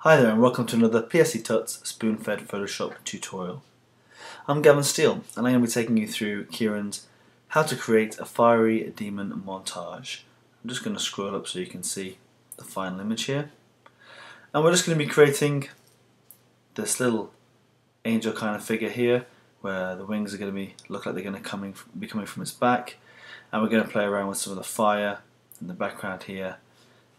Hi there and welcome to another PSE Tuts spoon-fed Photoshop tutorial. I'm Gavin Steele and I'm going to be taking you through Kieran's how to create a fiery demon montage. I'm just going to scroll up so you can see the final image here. And we're just going to be creating this little angel kind of figure here where the wings are going to look like they're going to be coming from its back, and we're going to play around with some of the fire in the background here.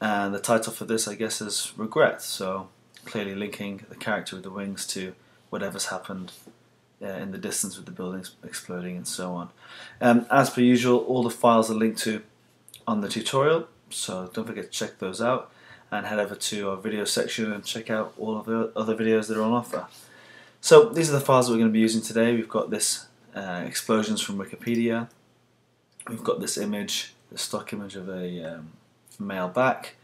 And the title for this, I guess, is Regret, so clearly linking the character with the wings to whatever's happened in the distance with the buildings exploding and so on. As per usual, all the files are linked to on the tutorial, so don't forget to check those out and head over to our video section and check out all of the other videos that are on offer. So these are the files that we're going to be using today. We've got this explosions from Wikipedia. We've got this image, the stock image of a male back.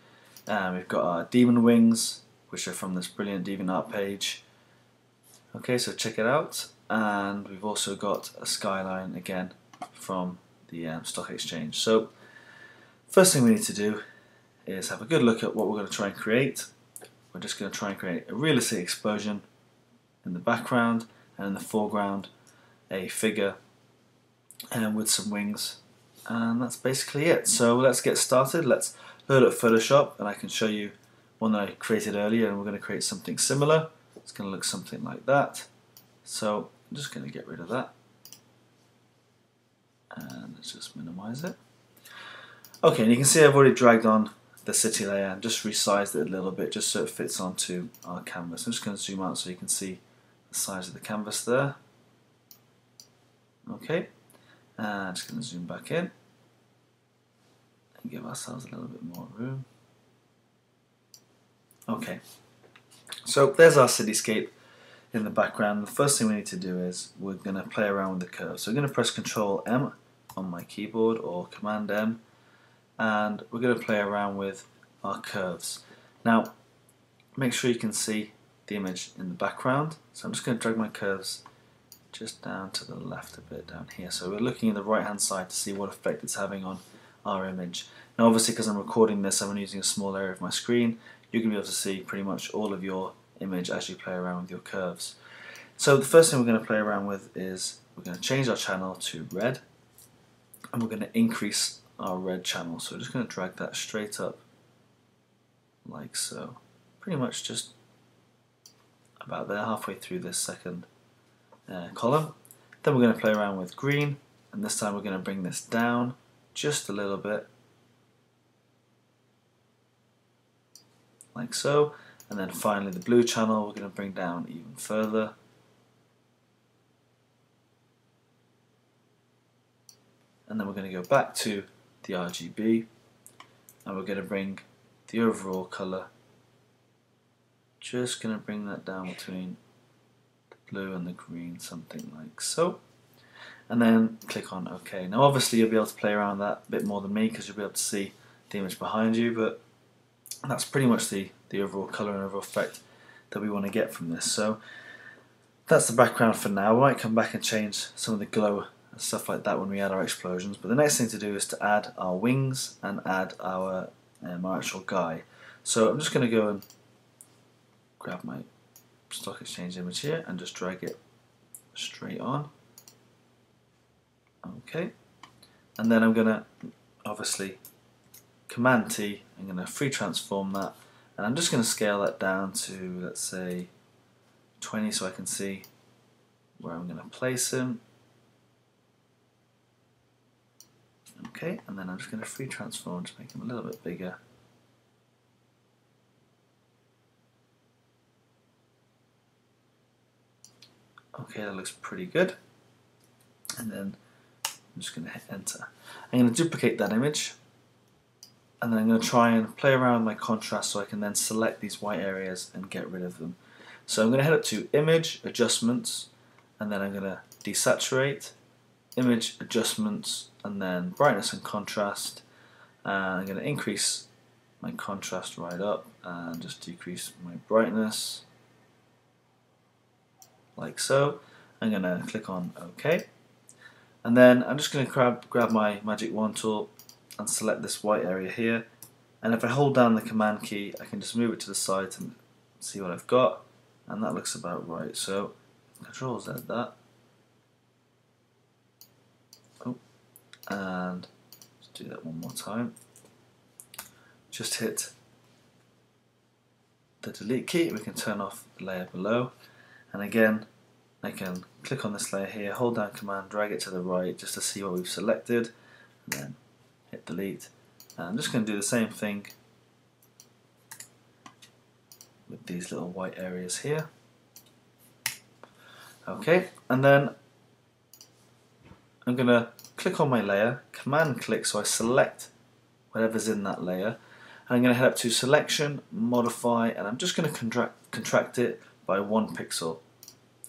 We've got our demon wings, which are from this brilliant DeviantArt page. Okay, so check it out. And we've also got a skyline again from the stock exchange. So first thing we need to do is have a good look at what we're going to try and create. We're just going to try and create a realistic explosion in the background, and in the foreground a figure with some wings, and that's basically it. So let's get started. Let's load up Photoshop and I can show you one that I created earlier, and we're going to create something similar. It's going to look something like that. So I'm just going to get rid of that and let's just minimize it. Okay, and you can see I've already dragged on the city layer and just resized it a little bit just so it fits onto our canvas. I'm just going to zoom out so you can see the size of the canvas there. Okay, and I'm just going to zoom back in and give ourselves a little bit more room. Okay, so there's our cityscape in the background. The first thing we need to do is we're going to play around with the curves. So I'm going to press Control M on my keyboard or Command M, and we're going to play around with our curves. Now make sure you can see the image in the background, so I'm just going to drag my curves just down to the left a bit down here, so we're looking at the right hand side to see what effect it's having on our image. Now obviously, because I'm recording this, I'm using a small area of my screen. You're going to be able to see pretty much all of your image as you play around with your curves. So the first thing we're going to play around with is we're going to change our channel to red, and we're going to increase our red channel. So we're just going to drag that straight up like so, pretty much just about there, halfway through this second column. Then we're going to play around with green, and this time we're going to bring this down just a little bit like so, and then finally the blue channel we're going to bring down even further, and then we're going to go back to the RGB and we're going to bring the overall colour, just going to bring that down between the blue and the green, something like so, and then click on OK. Now obviously you'll be able to play around that a bit more than me because you'll be able to see the image behind you, but that's pretty much the overall colour and overall effect that we want to get from this. So that's the background for now. We might come back and change some of the glow and stuff like that when we add our explosions, but the next thing to do is to add our wings and add our actual guy. So I'm just going to go and grab my stock exchange image here and just drag it straight on. Okay, and then I'm going to obviously Command T, I'm going to free transform that, and I'm just going to scale that down to, let's say, 20 so I can see where I'm going to place him. Okay, and then I'm just going to free transform to make him a little bit bigger. Okay, that looks pretty good. And then I'm just going to hit enter. I'm going to duplicate that image, and then I'm going to try and play around with my contrast so I can then select these white areas and get rid of them. So I'm going to head up to Image, Adjustments, and then I'm going to Desaturate, Image, Adjustments, and then Brightness and Contrast. And I'm going to increase my contrast right up and just decrease my brightness like so. I'm going to click on OK, and then I'm just going to grab my Magic Wand tool and select this white area here, and if I hold down the Command key I can just move it to the side to see what I've got, and that looks about right. So Control Z that. Oh, and let's do that one more time. Just hit the delete key. We can turn off the layer below, and again I can click on this layer here, hold down Command, drag it to the right just to see what we've selected, and then hit delete. And I'm just going to do the same thing with these little white areas here. Okay, and then I'm going to click on my layer, Command click, so I select whatever's in that layer, and I'm going to head up to Selection, Modify, and I'm just going to contract it by 1 pixel.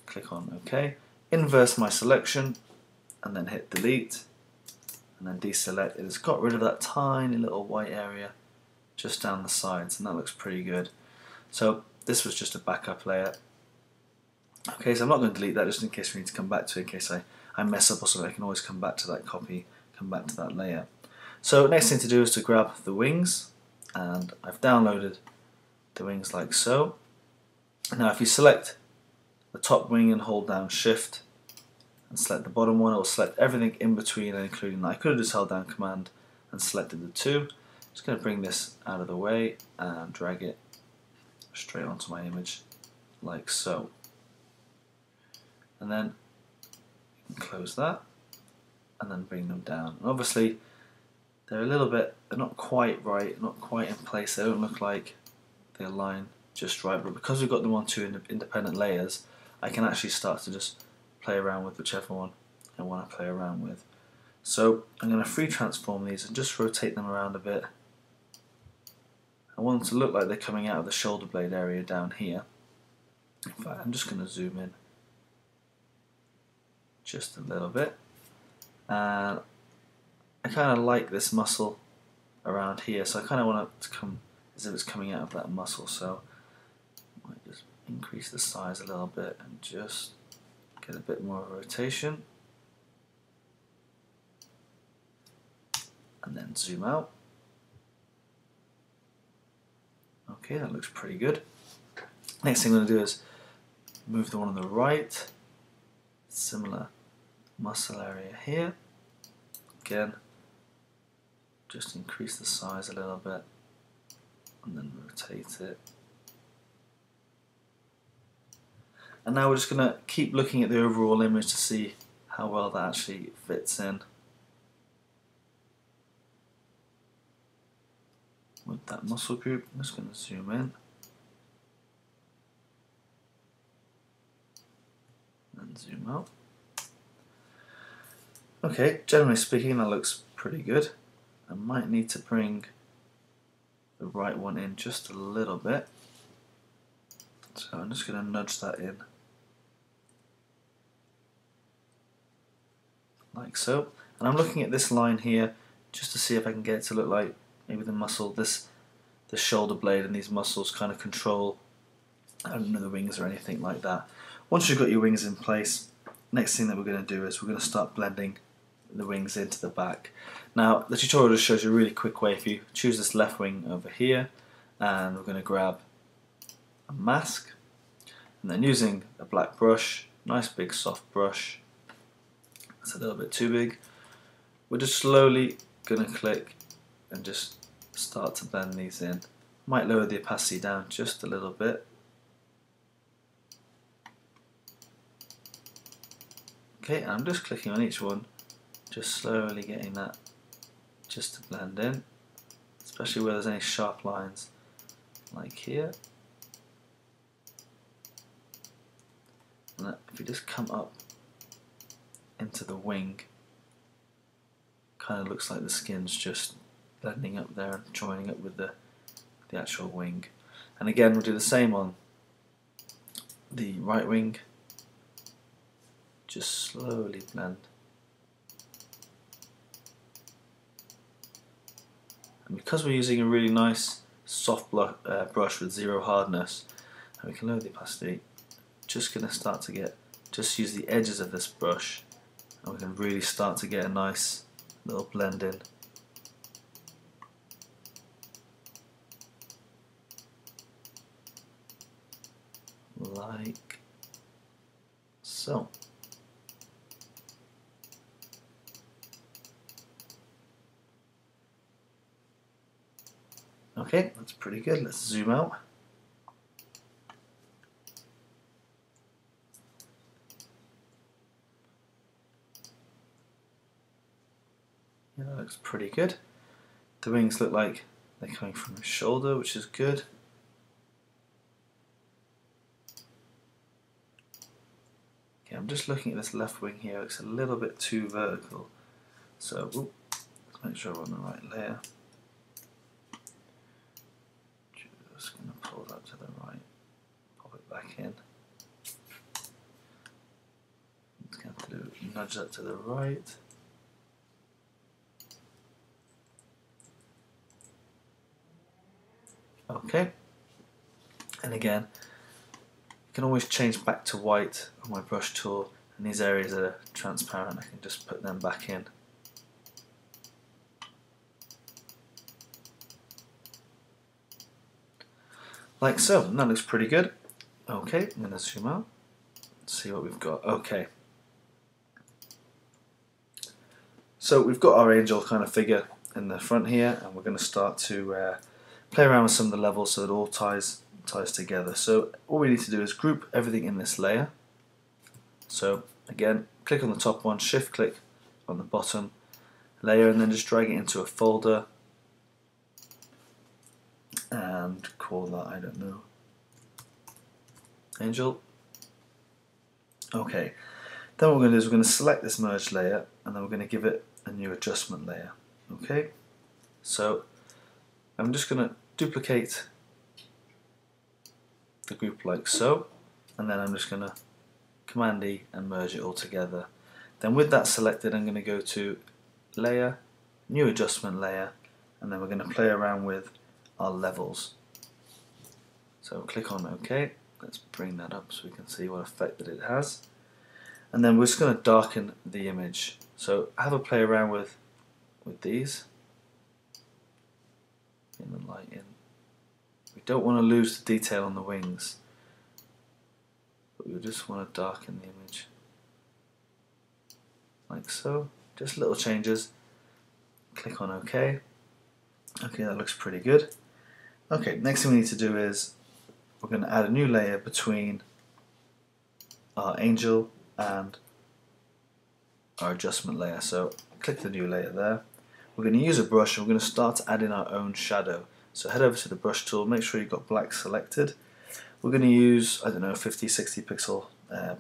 Click on OK, inverse my selection, and then hit delete, and then deselect. It's got rid of that tiny little white area just down the sides, and that looks pretty good. So this was just a backup layer. Okay, so I'm not going to delete that just in case we need to come back to it, in case I mess up or something. I can always come back to that copy, come back to that layer. So next thing to do is to grab the wings, and I've downloaded the wings like so. Now if you select the top wing and hold down Shift and select the bottom one, it will select everything in between and including that. I could have just held down Command and selected the two. Just going to bring this out of the way and drag it straight onto my image like so. And then you can close that and then bring them down. And obviously they're not quite right, not quite in place. They don't look like they align just right, but because we've got them on two independent layers, I can actually start to just play around with whichever one I want to play around with. So I'm going to free transform these and just rotate them around a bit. I want them to look like they're coming out of the shoulder blade area down here. In fact, I'm just going to zoom in just a little bit, and I kind of like this muscle around here, so I kind of want it to come as if it's coming out of that muscle, so I might just increase the size a little bit and just get a bit more rotation, and then zoom out. Okay, that looks pretty good. Next thing I'm going to do is move the one on the right, similar muscle area here. Again, just increase the size a little bit and then rotate it. And now we're just going to keep looking at the overall image to see how well that actually fits in with that muscle group. I'm just going to zoom in and zoom out. Okay, generally speaking that looks pretty good. I might need to bring the right one in just a little bit. So I'm just going to nudge that in like so. And I'm looking at this line here just to see if I can get it to look like maybe the muscle, the shoulder blade and these muscles kind of control, I don't know, the wings or anything like that. Once you've got your wings in place, next thing that we're going to do is we're going to start blending the wings into the back. Now the tutorial just shows you a really quick way. If you choose this left wing over here, and we're going to grab a mask, and then using a black brush, nice big soft brush, it's a little bit too big, we're just slowly going to click and just start to blend these in. Might lower the opacity down just a little bit. Okay, and I'm just clicking on each one, just slowly getting that just to blend in, especially where there's any sharp lines like here. And if you just come up into the wing, kind of looks like the skin's just blending up there and joining up with the actual wing. And again we'll do the same on the right wing, just slowly blend. And because we're using a really nice soft brush with zero hardness, and we can lower the opacity, just going to start to just use the edges of this brush, and we can really start to get a nice little blend in. like so. Okay, that's pretty good. Let's zoom out. Yeah, that looks pretty good. The wings look like they're coming from his shoulder, which is good. Okay, I'm just looking at this left wing here. It looks a little bit too vertical. So, let's make sure we're on the right layer. Just going to pull that to the right, pop it back in. Just going to nudge that to the right. Okay, and again, you can always change back to white on my brush tool, and these areas that are transparent, I can just put them back in. Like so, and that looks pretty good. Okay, I'm going to zoom out, see what we've got. Okay, so we've got our angel kind of figure in the front here, and we're going to start to play around with some of the levels so it all ties together. So all we need to do is group everything in this layer. So again, click on the top one, shift click on the bottom layer, and then just drag it into a folder and call that, I don't know, Angel. Okay, then what we're going to do is we're going to select this merge layer, and then we're going to give it a new adjustment layer. Okay, so I'm just going to duplicate the group like so, and then I'm just going to Command E and merge it all together. Then with that selected, I'm going to go to Layer, New Adjustment Layer, and then we're going to play around with our levels. So click on OK. Let's bring that up so we can see what effect that it has. And then we're just going to darken the image. So have a play around with these. In the light in. We don't want to lose the detail on the wings, but we just want to darken the image like so. Just little changes. Click on OK. Okay, that looks pretty good. Okay, next thing we need to do is we're going to add a new layer between our angel and our adjustment layer. So click the new layer there. We're going to use a brush, and we're going to start adding our own shadow. So head over to the brush tool, make sure you've got black selected. We're going to use, I don't know, 50-60 pixel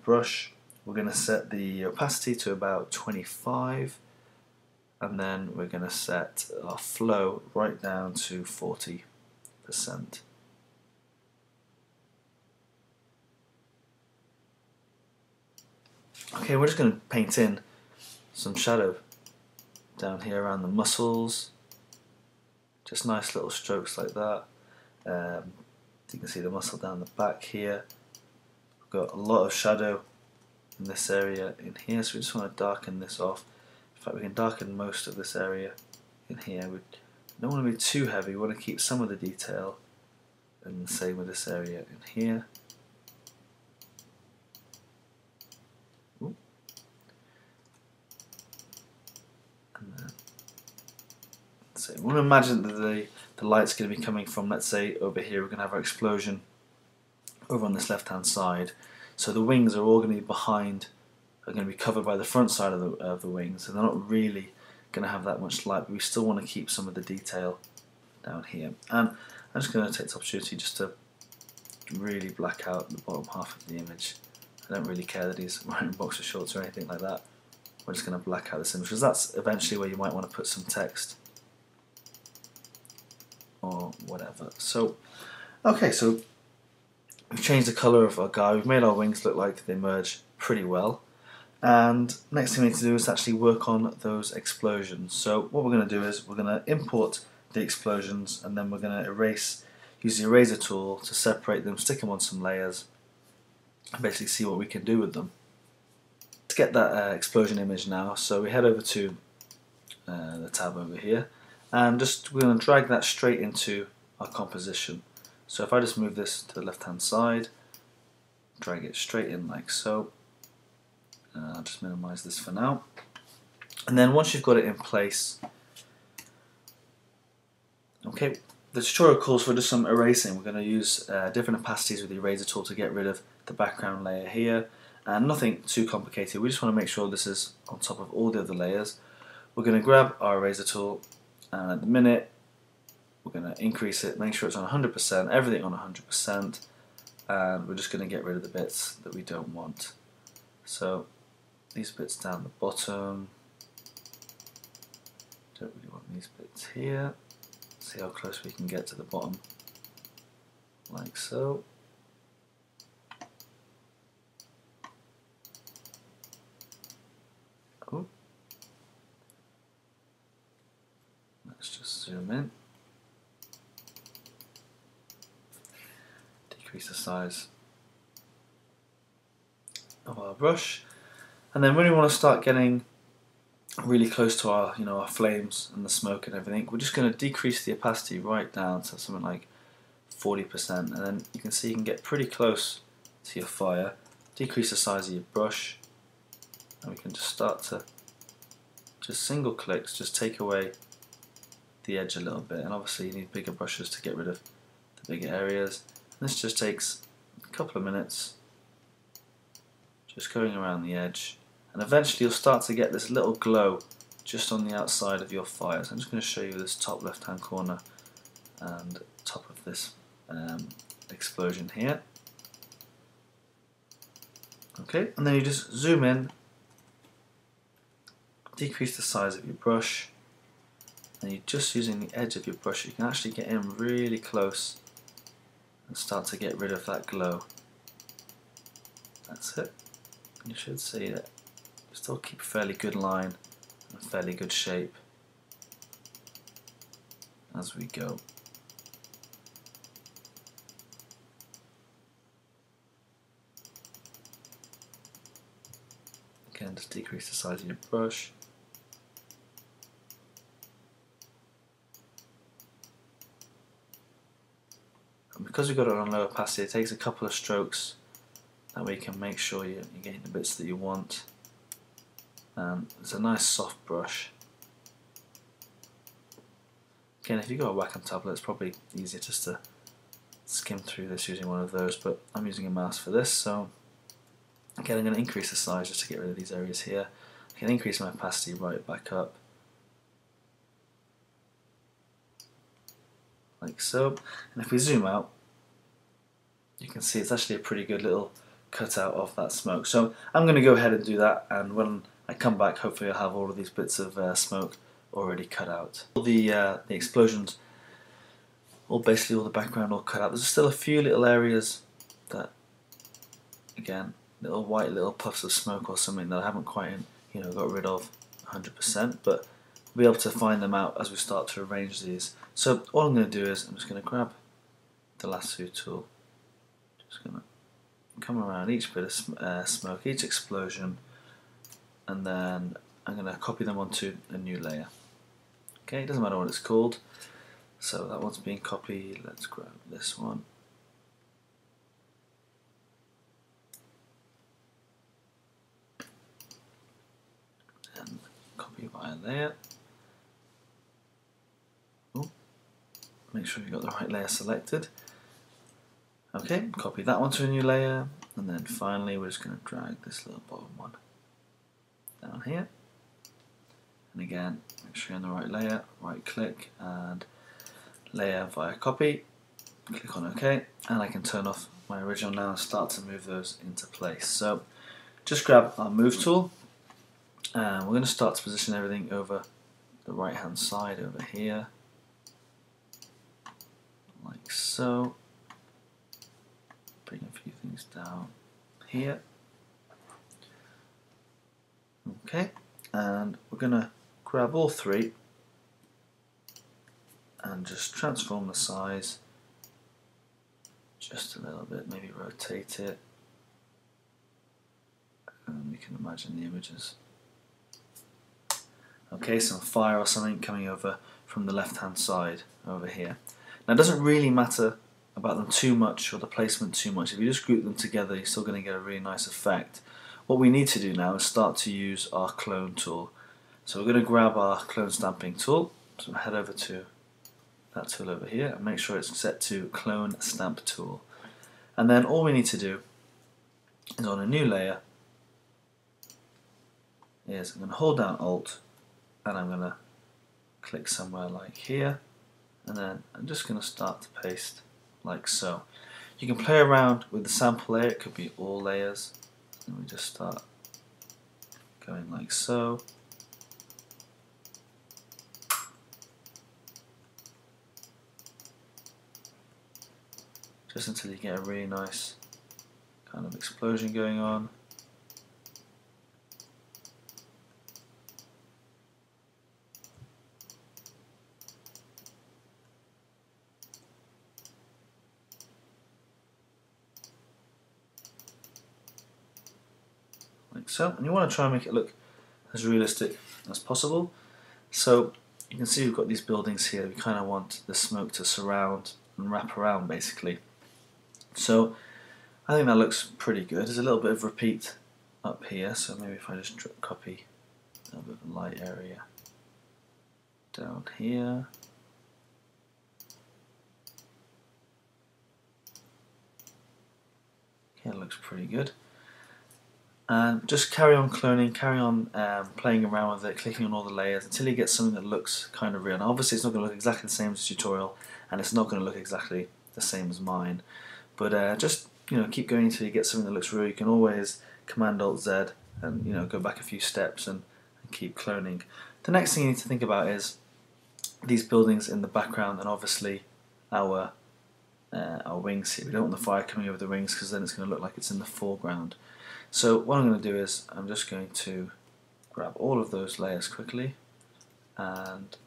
brush. We're going to set the opacity to about 25, and then we're going to set our flow right down to 40%. Okay, we're just going to paint in some shadow down here around the muscles. Just nice little strokes like that. You can see the muscle down the back here. We've got a lot of shadow in this area in here, so we just want to darken this off. In fact, we can darken most of this area in here. We don't want to be too heavy, we want to keep some of the detail, and the same with this area in here. Ooh. And then, so we want to imagine that the light's going to be coming from, let's say, over here. We're going to have our explosion over on this left hand side. So the wings are all going to be behind, are going to be covered by the front side of the wings, so they're not really going to have that much light, but we still want to keep some of the detail down here. And I'm just going to take this opportunity just to really black out the bottom half of the image. I don't really care that he's wearing boxer shorts or anything like that. We're just going to black out this image, because that's eventually where you might want to put some text or whatever. So, okay, so we've changed the colour of our guy, we've made our wings look like they merge pretty well, and next thing we need to do is actually work on those explosions. So what we're going to do is we're going to import the explosions, and then we're going to erase, use the eraser tool to separate them, stick them on some layers, and basically see what we can do with them. Let's get that explosion image now, so we head over to the tab over here, and we're going to drag that straight into our composition. So if I just move this to the left hand side, drag it straight in like so. I'll just minimize this for now. And then once you've got it in place, okay, the tutorial calls for just some erasing. We're going to use different opacities with the eraser tool to get rid of the background layer here, and nothing too complicated. We just want to make sure this is on top of all the other layers. We're going to grab our eraser tool, and at the minute we're going to increase it, make sure it's on 100%, everything on 100%, and we're just going to get rid of the bits that we don't want. So these bits down the bottom, don't really want these bits here. See how close we can get to the bottom, like so. Oh. Let's just zoom in. Decrease the size of our brush, and then when we want to start getting really close to our, our flames and the smoke and everything, we're just going to decrease the opacity right down to something like 40%, and then you can see you can get pretty close to your fire. Decrease the size of your brush, and we can just start to just single clicks, just take away the edge a little bit, and obviously you need bigger brushes to get rid of the bigger areas. And this just takes a couple of minutes, just going around the edge. And eventually you'll start to get this little glow just on the outside of your fire. So I'm just going to show you this top left hand corner and top of this explosion here. Okay, and then you just zoom in, decrease the size of your brush, and you're just using the edge of your brush. You can actually get in really close and start to get rid of that glow. That's it. You should see that. Still keep a fairly good line and a fairly good shape as we go. Again, just decrease the size of your brush. And because we've got it on low opacity, it takes a couple of strokes that we can make sure you're getting the bits that you want. It's a nice soft brush. Again, if you've got a Wacom tablet, it's probably easier just to skim through this using one of those, but I'm using a mouse for this, so again I'm going to increase the size just to get rid of these areas here. I can increase my opacity right back up, like so, and if we zoom out, you can see it's actually a pretty good little cutout of that smoke. So I'm going to go ahead and do that, and when I come back, hopefully I'll have all of these bits of smoke already cut out. The explosions, or basically all the background all cut out. There's still a few little areas that, again, little white little puffs of smoke or something that I haven't quite got rid of 100%, but we'll be able to find them out as we start to arrange these. So all I'm going to do is I'm just going to grab the lasso tool, just going to come around each bit of smoke, each explosion, and then I'm going to copy them onto a new layer. Okay, it doesn't matter what it's called. So that one's being copied. Let's grab this one. And copy via layer. Ooh. Make sure you've got the right layer selected. Okay, copy that one to a new layer, and then finally we're just going to drag this little bottom one down here. And again, make sure you're in the right layer, right click and layer via copy, click on OK, and I can turn off my original now and start to move those into place. So just grab our move tool, and we're going to start to position everything over the right hand side over here, like so. Bring a few things down here. Okay, and we're going to grab all three and just transform the size just a little bit, maybe rotate it, and we can imagine the images. Okay, some fire or something coming over from the left hand side over here. Now it doesn't really matter about them too much or the placement too much. If you just group them together, you're still going to get a really nice effect. What we need to do now is start to use our clone tool. So we're going to grab our clone stamping tool, so head over to that tool over here and make sure it's set to clone stamp tool. And then all we need to do is on a new layer is I'm going to hold down Alt and I'm going to click somewhere like here, and then I'm just going to start to paste like so. You can play around with the sample layer, it could be all layers, and we just start going like so. Just until you get a really nice kind of explosion going on. Like so, and you want to try and make it look as realistic as possible. So you can see we've got these buildings here. We kind of want the smoke to surround and wrap around basically. So I think that looks pretty good. There's a little bit of repeat up here, so maybe if I just copy a little bit of a light area down here. Okay, it looks pretty good. And just carry on cloning, carry on playing around with it, clicking on all the layers until you get something that looks kind of real. Now obviously it's not going to look exactly the same as the tutorial, and it's not going to look exactly the same as mine. But just keep going until you get something that looks real. You can always Command Alt Z and go back a few steps and keep cloning. The next thing you need to think about is these buildings in the background, and obviously our wings here. We don't want the fire coming over the wings because then it's going to look like it's in the foreground. So what I'm going to do is I'm just going to grab all of those layers quickly, and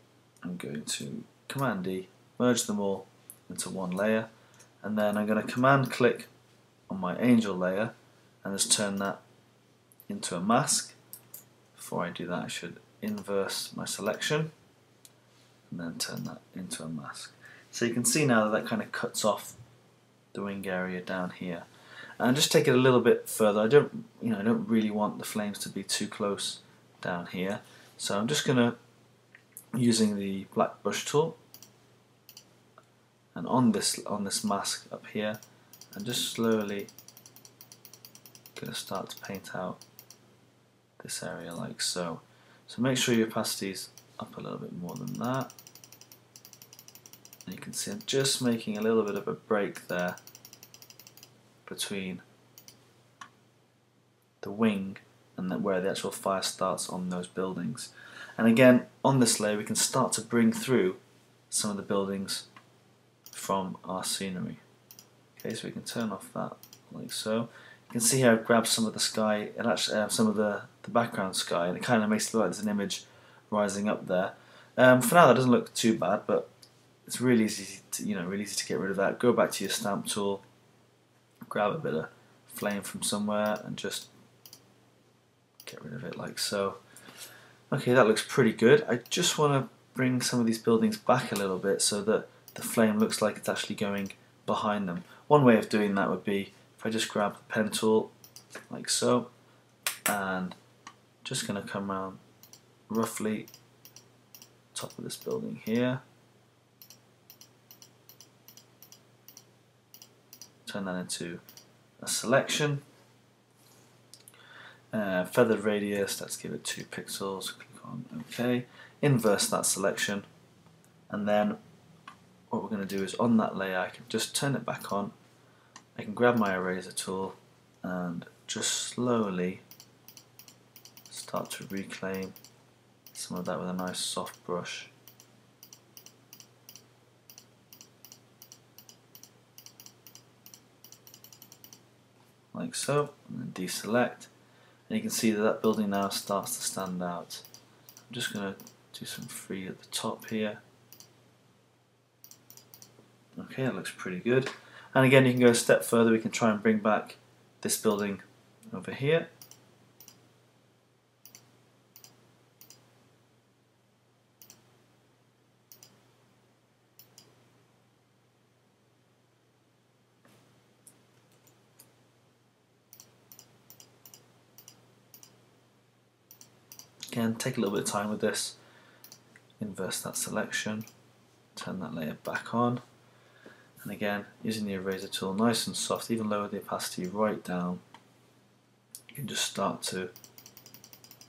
I'm going to Command D, merge them all into one layer, and then I'm going to Command click on my angel layer and just turn that into a mask. Before I do that, I should inverse my selection and then turn that into a mask. So you can see now that that kind of cuts off the wing area down here. And just take it a little bit further. I don't really want the flames to be too close down here. So I'm just gonna using the black brush tool, and on this mask up here, I'm just slowly gonna start to paint out this area like so. So make sure your opacity's up a little bit more than that. And you can see I'm just making a little bit of a break there between the wing and where the actual fire starts on those buildings. And again, on this layer we can start to bring through some of the buildings from our scenery. Okay, so we can turn off that like so. You can see how I've grabbed some of the sky and actually some of the background sky, and it kind of makes it look like there's an image rising up there. For now that doesn't look too bad, but it's really easy to really easy to get rid of that. Go back to your stamp tool, grab a bit of flame from somewhere and just get rid of it like so. Okay, that looks pretty good. I just want to bring some of these buildings back a little bit so that the flame looks like it's actually going behind them. One way of doing that would be if I just grab the pen tool like so, and just going to come around roughly top of this building here, turn that into a selection. Feathered radius, let's give it 2 pixels, click on OK, inverse that selection, and then what we're going to do is on that layer I can just turn it back on. I can grab my eraser tool and just slowly start to reclaim some of that with a nice soft brush. Like so, and then deselect. And you can see that that building now starts to stand out. I'm just going to do some free at the top here. Okay, that looks pretty good. And again, you can go a step further. We can try and bring back this building over here. Again, take a little bit of time with this. Inverse that selection, turn that layer back on, and again, using the eraser tool, nice and soft, even lower the opacity right down. You can just start to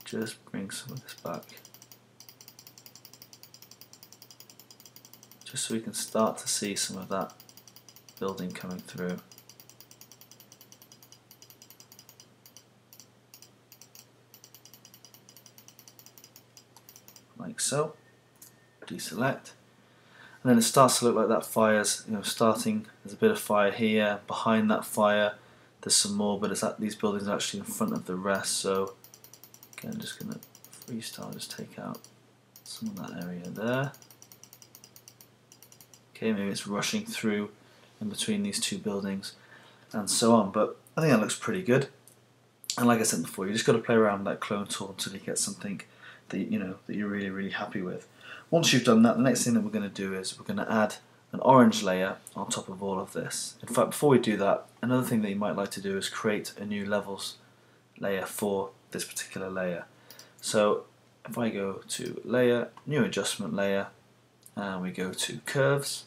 just bring some of this back, just so we can start to see some of that building coming through. Like so. Deselect, and then it starts to look like that fire's, starting. There's a bit of fire here. Behind that fire, there's some more, but it's at these buildings are actually in front of the rest. So again, I'm just gonna freestyle, just take out some of that area there. Okay, maybe it's rushing through in between these two buildings, and so on. But I think that looks pretty good. And like I said before, you just got to play around with that clone tool until you get something that that you're really happy with. Once you've done that, the next thing that we're going to do is we're going to add an orange layer on top of all of this. In fact, before we do that, another thing that you might like to do is create a new levels layer for this particular layer. So if I go to Layer, New Adjustment Layer, and we go to Curves,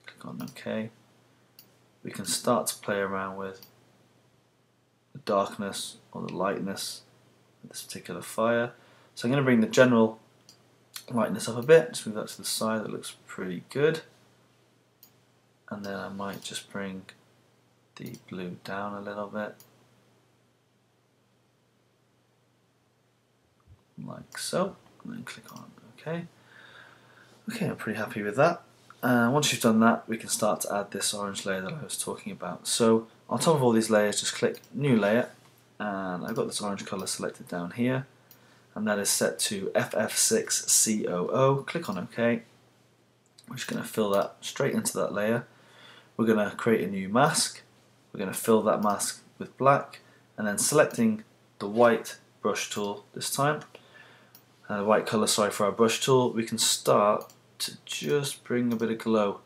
click on OK, we can start to play around with the darkness or the lightness of this particular fire. So I'm going to bring the general lightness up a bit, just move that to the side, that looks pretty good. And then I might just bring the blue down a little bit, like so, and then click on OK. Okay, I'm pretty happy with that. Once you've done that, we can start to add this orange layer that I was talking about. So on top of all these layers, just click New Layer, and I've got this orange colour selected down here, and that is set to FF6COO. Click on OK. We're just going to fill that straight into that layer. We're going to create a new mask. We're going to fill that mask with black, and then selecting the white brush tool this time, the white colour, sorry, for our brush tool, we can start to just bring a bit of glow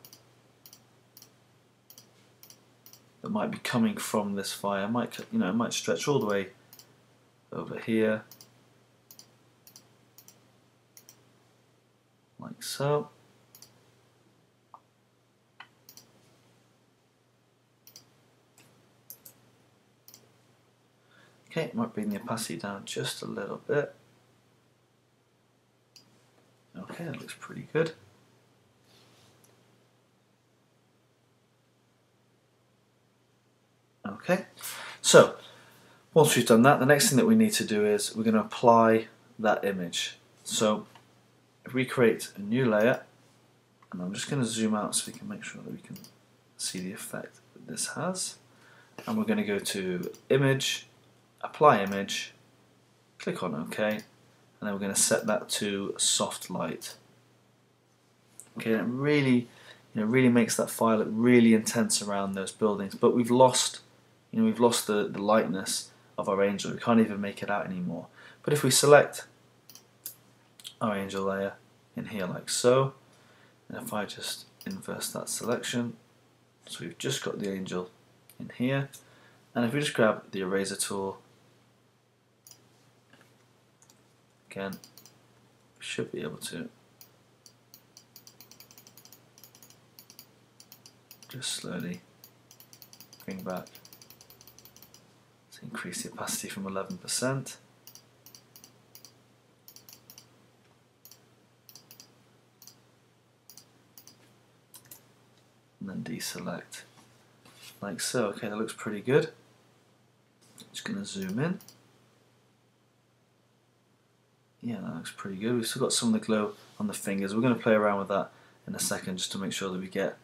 that might be coming from this fire. It might stretch all the way over here, like so. Okay, might bring the opacity down just a little bit. Okay, that looks pretty good. Okay, so once we've done that, the next thing that we need to do is we're going to apply that image. So if we create a new layer, and I'm just going to zoom out so we can make sure that we can see the effect that this has, and we're going to go to Image, Apply Image, click on OK, and then we're going to set that to soft light. Okay, and it really, really makes that fire look really intense around those buildings. But we've lost, we've lost the lightness of our angel. We can't even make it out anymore. But if we select our angel layer in here like so, and if I just inverse that selection, so we've just got the angel in here, and if we just grab the eraser tool, again, we should be able to just slowly bring back to increase the opacity from 11%. And then deselect like so. Okay, that looks pretty good. Just going to zoom in. Yeah, that looks pretty good. We've still got some of the glow on the fingers. We're going to play around with that in a second just to make sure that we get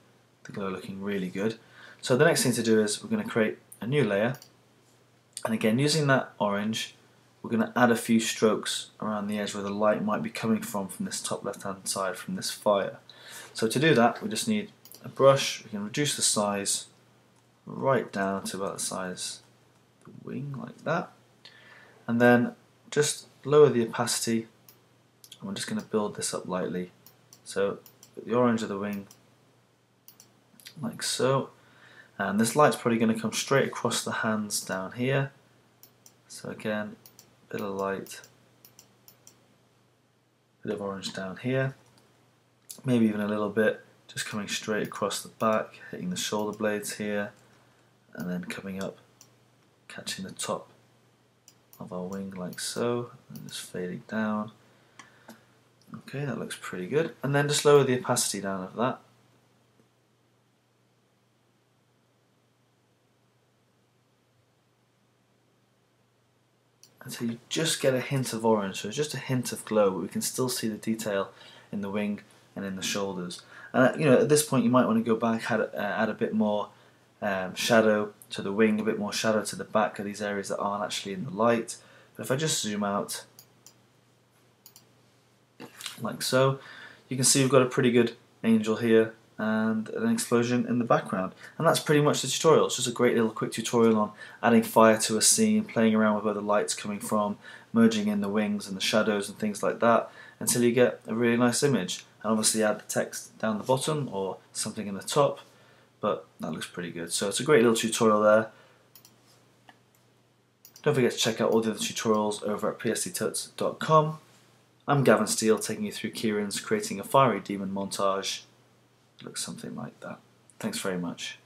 the glow looking really good. So the next thing to do is we're going to create a new layer, and again using that orange, we're going to add a few strokes around the edge where the light might be coming from this top left hand side from this fire. So to do that, we just need a brush. We can reduce the size right down to about the size of the wing, like that, and then just lower the opacity, and we're just going to build this up lightly. So the orange of the wing like so, and this light's probably going to come straight across the hands down here. So again, a bit of light bit of orange down here, maybe even a little bit just coming straight across the back, hitting the shoulder blades here, and then coming up, catching the top of our wing like so, and just fading down. Okay, that looks pretty good. And then just lower the opacity down of that. Until you just get a hint of orange, so just a hint of glow, but we can still see the detail in the wing and in the shoulders. And at this point you might want to go back, add a bit more shadow to the wing, a bit more shadow to the back of these areas that aren't actually in the light. But if I just zoom out like so, you can see we've got a pretty good angel here and an explosion in the background. And that's pretty much the tutorial. It's just a great little quick tutorial on adding fire to a scene, playing around with where the light's coming from, merging in the wings and the shadows and things like that until you get a really nice image. And obviously add the text down the bottom or something in the top, but that looks pretty good. So it's a great little tutorial there. Don't forget to check out all the other tutorials over at psdtuts.com. I'm Gavin Steele, taking you through Kieran's creating a fiery demon montage. It looks something like that. Thanks very much.